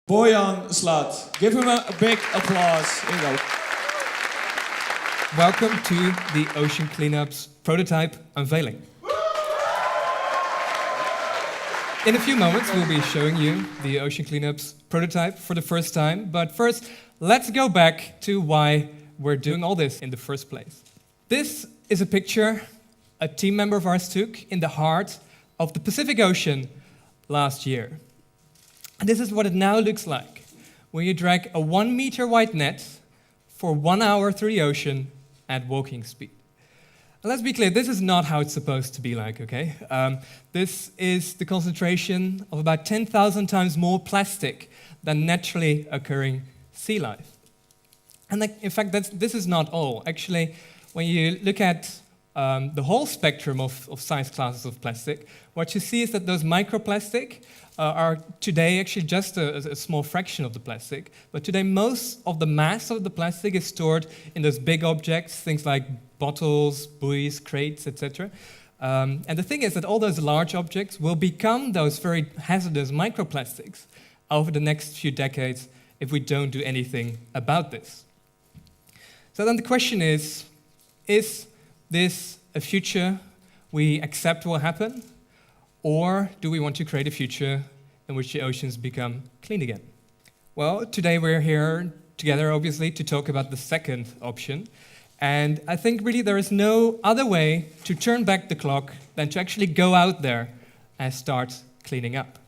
Boyan Slat. Give him a big applause. Here you go. Welcome to the Ocean Cleanup's prototype unveiling. In a few moments, we'll be showing you the Ocean Cleanup's prototype for the first time. But first, let's go back to why we're doing all this in the first place. This is a picture a team member of ours took in the heart of the Pacific Ocean last year. And this is what it now looks like, when you drag a 1 meter wide net for 1 hour through the ocean at walking speed. And let's be clear, this is not how it's supposed to be like, okay? This is the concentration of about 10,000 times more plastic than naturally occurring sea life. And in fact, this is not all. Actually, when you look at the whole spectrum of size classes of plastic, what you see is that those microplastic are today actually just a small fraction of the plastic. But today, most of the mass of the plastic is stored in those big objects, things like bottles, buoys, crates, etc. And the thing is that all those large objects will become those very hazardous microplastics over the next few decades if we don't do anything about this. So then the question is this a future we accept will happen? Or do we want to create a future in which the oceans become clean again? Well, today we're here together, obviously, to talk about the second option. And I think really there is no other way to turn back the clock than to actually go out there and start cleaning up.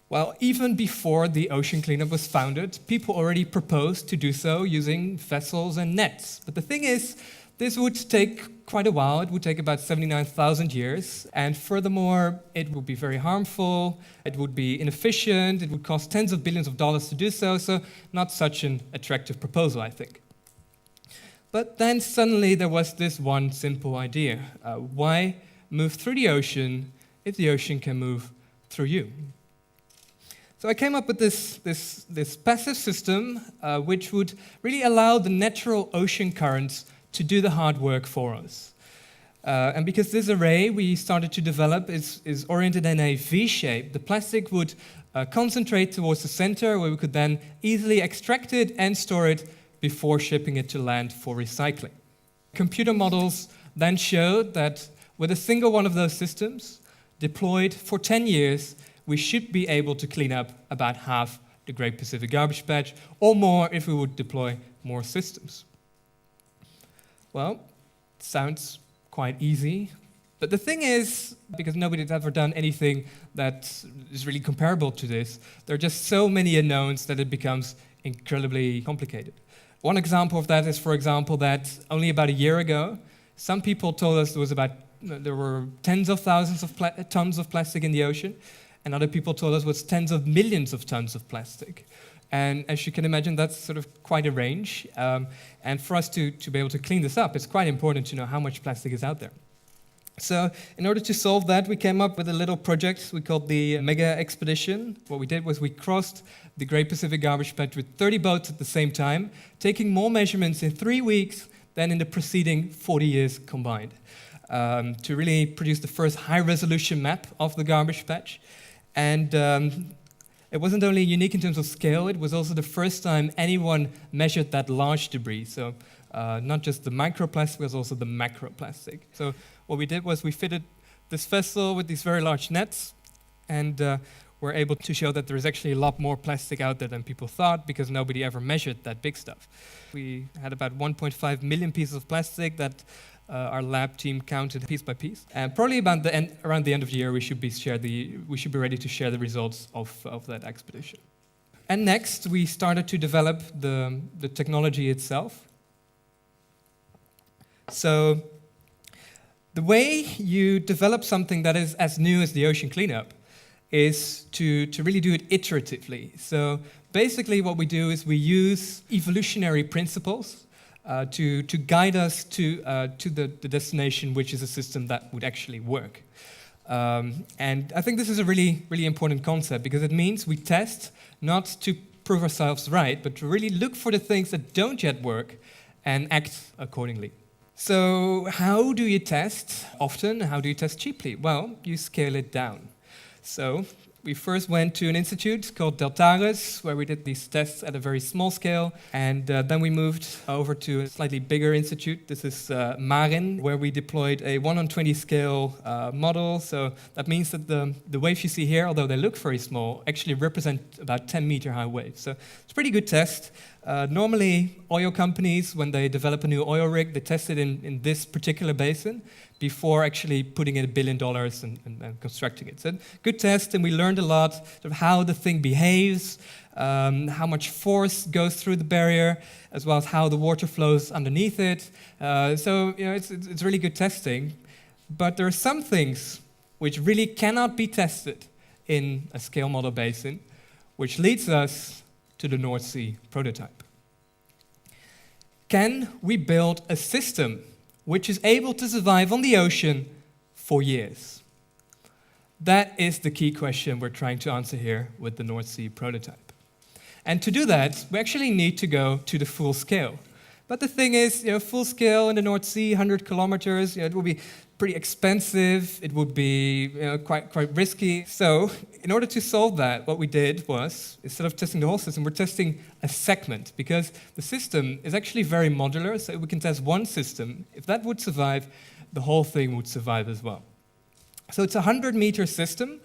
Well, even before the Ocean Cleanup was founded, people already proposed to do so using vessels and nets. But the thing is, this would take quite a while. It would take about 79,000 years. And furthermore, it would be very harmful. It would be inefficient. It would cost tens of billions of dollars to do so. So not such an attractive proposal, I think. But then suddenly there was this one simple idea. Why move through the ocean if the ocean can move through you? So I came up with this passive system which would really allow the natural ocean currents to do the hard work for us. And because this array we started to develop is oriented in a V shape, the plastic would concentrate towards the center where we could then easily extract it and store it before shipping it to land for recycling. Computer models then showed that with a single one of those systems, deployed for 10 years, we should be able to clean up about half the Great Pacific Garbage Patch, or more if we would deploy more systems. Well, it sounds quite easy, but the thing is, because nobody's ever done anything that is really comparable to this, there are just so many unknowns that it becomes incredibly complicated. One example of that is, for example, that only about a year ago, some people told us there were tens of thousands of tons of plastic in the ocean, and other people told us it was tens of millions of tons of plastic. And as you can imagine, that's sort of quite a range. And for us to be able to clean this up, it's quite important to know how much plastic is out there. So in order to solve that, we came up with a little project we called the Mega Expedition. What we did was we crossed the Great Pacific Garbage Patch with 30 boats at the same time, taking more measurements in 3 weeks than in the preceding 40 years combined, to really produce the first high-resolution map of the garbage patch. And it wasn't only unique in terms of scale, it was also the first time anyone measured that large debris. So not just the microplastic, but also the macroplastic. So what we did was we fitted this vessel with these very large nets, and we're able to show that there's actually a lot more plastic out there than people thought, because nobody ever measured that big stuff. We had about 1.5 million pieces of plastic that our lab team counted piece by piece. And probably about around the end of the year, we should be ready to share the results of that expedition. And next, we started to develop the technology itself. So the way you develop something that is as new as the Ocean Cleanup is to really do it iteratively. So basically what we do is we use evolutionary principles to guide us to the destination, which is a system that would actually work. And I think this is a really, really important concept, because it means we test not to prove ourselves right, but to really look for the things that don't yet work and act accordingly. So how do you test often? How do you test cheaply? Well, you scale it down. So We first went to an institute called Deltares, where we did these tests at a very small scale, and then we moved over to a slightly bigger institute. This is Marin, where we deployed a 1:20 scale model. So that means that the waves you see here, although they look very small, actually represent about 10-meter high waves. So it's a pretty good test. Normally, oil companies, when they develop a new oil rig, they test it in this particular basin before actually putting in $1 billion and constructing it. So good test, and we learned a lot of how the thing behaves, how much force goes through the barrier, as well as how the water flows underneath it. So it's really good testing. But there are some things which really cannot be tested in a scale model basin, which leads us to the North Sea prototype. Can we build a system which is able to survive on the ocean for years? That is the key question we're trying to answer here with the North Sea prototype. And to do that, we actually need to go to the full scale. But the thing is, full scale in the North Sea, 100 kilometers, it will be pretty expensive, it would be quite risky. So in order to solve that, what we did was, instead of testing the whole system, we're testing a segment, because the system is actually very modular, so we can test one system. If that would survive, the whole thing would survive as well. So it's a 100-meter system.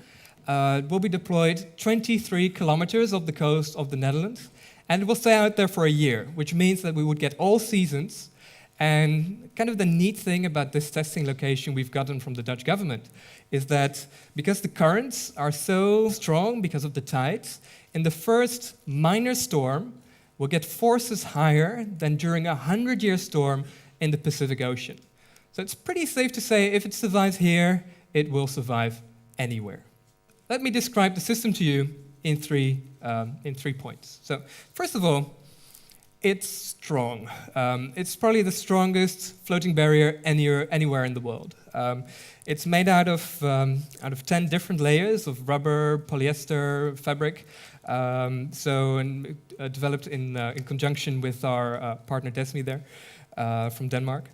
It will be deployed 23 kilometers off the coast of the Netherlands, and it will stay out there for a year, which means that we would get all seasons. And kind of the neat thing about this testing location we've gotten from the Dutch government is that because the currents are so strong because of the tides, in the first minor storm, we'll get forces higher than during a 100-year storm in the Pacific Ocean. So it's pretty safe to say if it survives here, it will survive anywhere. Let me describe the system to you in three points. So first of all, it's strong. It's probably the strongest floating barrier anywhere in the world. It's made out of 10 different layers of rubber, polyester, fabric. Developed in conjunction with our partner Desmi there from Denmark.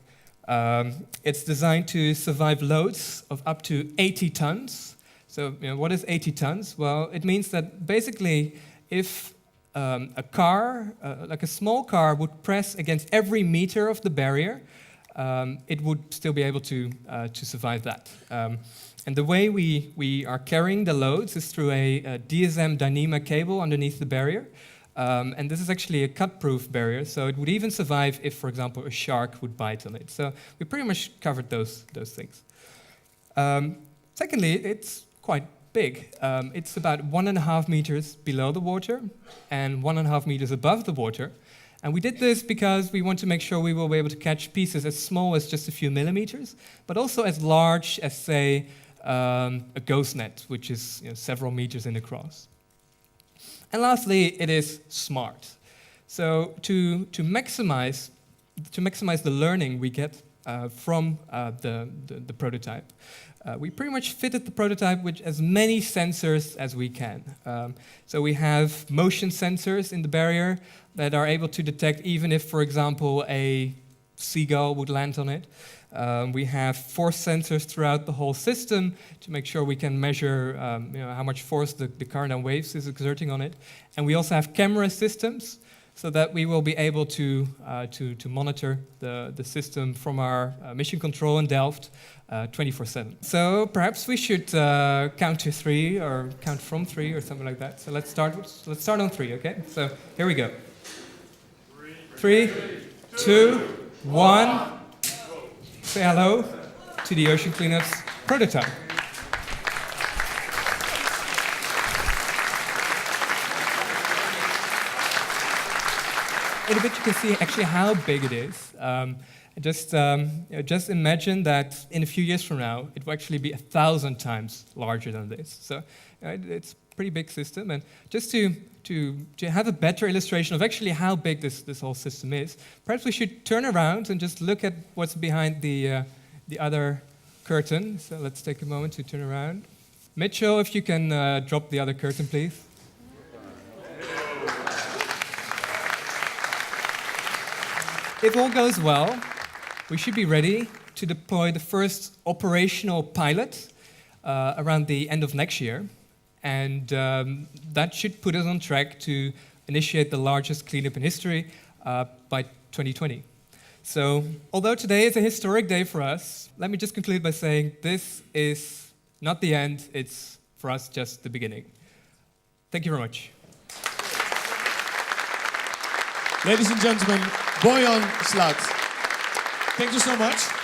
It's designed to survive loads of up to 80 tons. So what is 80 tons? Well, it means that basically if a car, like a small car, would press against every meter of the barrier, it would still be able to survive that. And the way we are carrying the loads is through a DSM Dyneema cable underneath the barrier. And this is actually a cut-proof barrier, so it would even survive if, for example, a shark would bite on it. So we pretty much covered those things. Secondly, it's quite big. It's about 1.5 meters below the water and 1.5 meters above the water. And we did this because we want to make sure we will be able to catch pieces as small as just a few millimeters, but also as large as, say, a ghost net, which is several meters in across. And lastly, it is smart. So to maximize the learning we get from the prototype, we pretty much fitted the prototype with as many sensors as we can. So we have motion sensors in the barrier that are able to detect even if, for example, a seagull would land on it. We have force sensors throughout the whole system to make sure we can measure how much force the current and waves is exerting on it. And we also have camera systems so that we will be able to monitor the system from our mission control in Delft 24/7. So perhaps we should count to 3 or count from 3 or something like that. So let's start on 3, okay? So here we go. 3, 2, 1. Say hello to the Ocean Cleanup's prototype. In a bit you can see actually how big it is. Just imagine that in a few years from now, it will actually be 1,000 times larger than this. So it's a pretty big system. And just to have a better illustration of actually how big this whole system is, perhaps we should turn around and just look at what's behind the other curtain. So let's take a moment to turn around. Mitchell, if you can drop the other curtain, please. If all goes well, we should be ready to deploy the first operational pilot around the end of next year. and that should put us on track to initiate the largest cleanup in history by 2020. So, although today is a historic day for us, let me just conclude by saying this is not the end, it's for us just the beginning. Thank you very much. Ladies and gentlemen, Boyan Slat. Thank you so much.